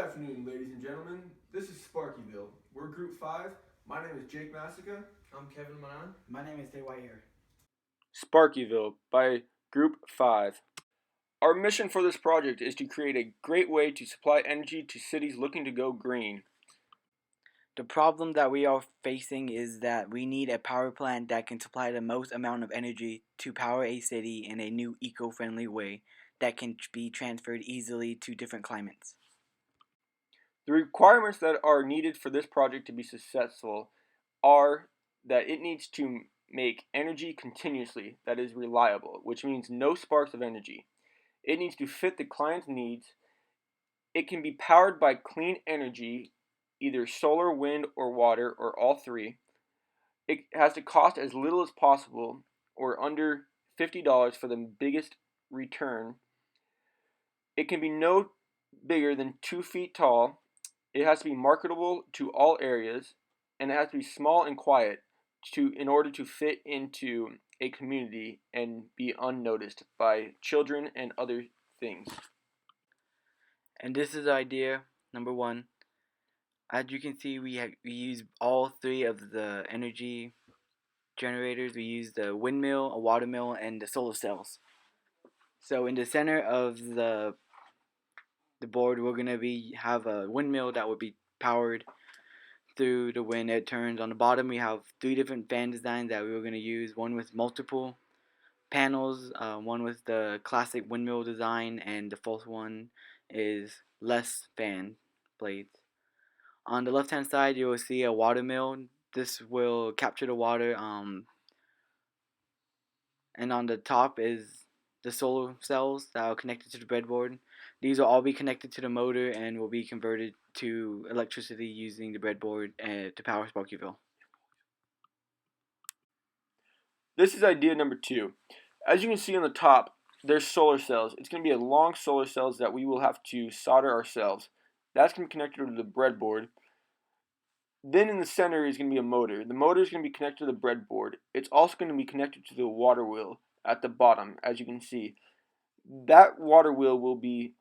afternoon, ladies and gentlemen. This is Sparkyville. We're Group 5. My name is Jake Massica. I'm Kevin Manan. My name is Tay White here. Sparkyville by Group 5. Our mission for this project is to create a great way to supply energy to cities looking to go green. The problem that we are facing is that we need a power plant that can supply the most amount of energy to power a city in a new eco-friendly way that can be transferred easily to different climates. The requirements that are needed for this project to be successful are that it needs to make energy continuously that is reliable, which means no sparks of energy. It needs to fit the client's needs. It can be powered by clean energy, either solar, wind, or water, or all three. It has to cost as little as possible, or under $50 for the biggest return. It can be no bigger than 2 feet tall. It has to be marketable to all areas, and it has to be small and quiet in order to fit into a community and be unnoticed by children and other things. And this is idea number 1. As you can see, we use all 3 of the energy generators. We use the windmill, a water mill, and the solar cells. So in the center of the board, we're gonna have a windmill that will be powered through the wind. It turns. On the bottom, we have 3 different fan designs that we were gonna use. One with multiple panels, one with the classic windmill design, and the fourth one is less fan blades. On the left hand side, you will see a water mill. This will capture the water, and on the top is the solar cells that are connected to the breadboard. These will all be connected to the motor and will be converted to electricity using the breadboard to power Sparkyville. This is idea number 2. As you can see on the top, there's solar cells. It's going to be a long solar cells that we will have to solder ourselves. That's going to be connected to the breadboard. Then in the center is going to be a motor. The motor is going to be connected to the breadboard. It's also going to be connected to the water wheel at the bottom, as you can see. That water wheel will be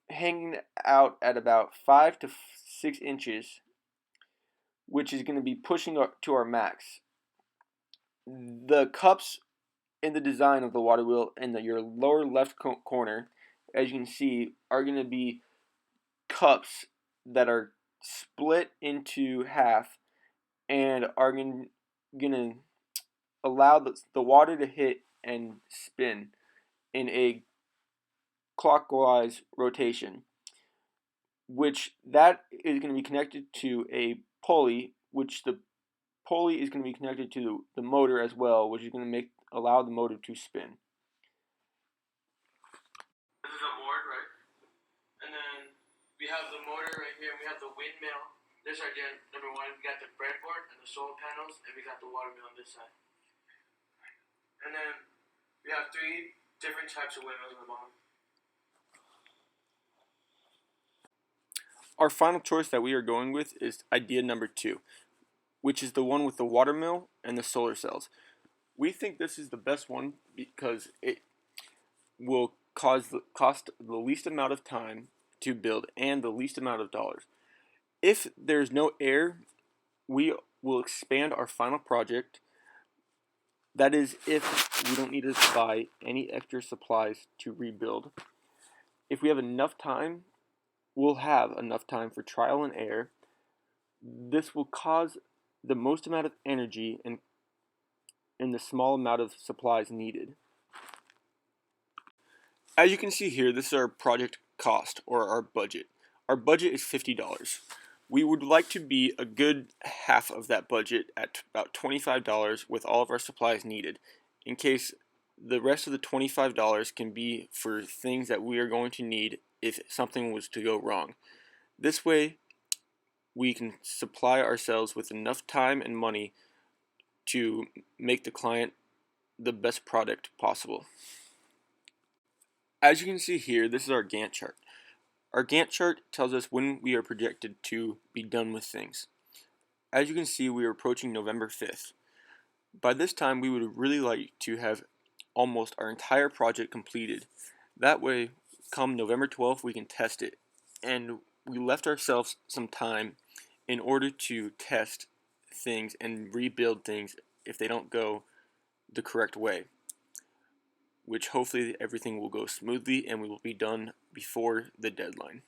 hanging out at about 5 to 6 inches, which is going to be pushing up to our max. The cups in the design of the water wheel in your lower left corner, as you can see, are going to be cups that are split into half and are going to allow the water to hit and spin in a clockwise rotation, which that is going to be connected to a pulley, which the pulley is going to be connected to the motor as well, which is going to allow the motor to spin. This is a board, right? And then we have the motor right here, and we have the windmill. This is idea number 1. We got the breadboard and the solar panels, and we got the water mill on this side. And then we have 3 different types of windmills on the bottom. Our final choice that we are going with is idea number 2, which is the one with the water mill and the solar cells. We think this is the best one because it will cost the least amount of time to build and the least amount of dollars. If there's no air, we will expand our final project. That is if we don't need to buy any extra supplies to rebuild. If we have enough time, we'll have enough time for trial and error. This will cause the most amount of energy and the small amount of supplies needed. As you can see here, this is our project cost, or our budget. Our budget is $50. We would like to be a good half of that budget at about $25 with all of our supplies needed, in case the rest of the $25 can be for things that we are going to need if something was to go wrong. This way, we can supply ourselves with enough time and money to make the client the best product possible. As you can see here, this is our Gantt chart. Our Gantt chart tells us when we are projected to be done with things. As you can see, we are approaching November 5th. By this time, we would really like to have almost our entire project completed. That way, come November 12th, we can test it. And we left ourselves some time in order to test things and rebuild things if they don't go the correct way, which hopefully everything will go smoothly and we will be done before the deadline.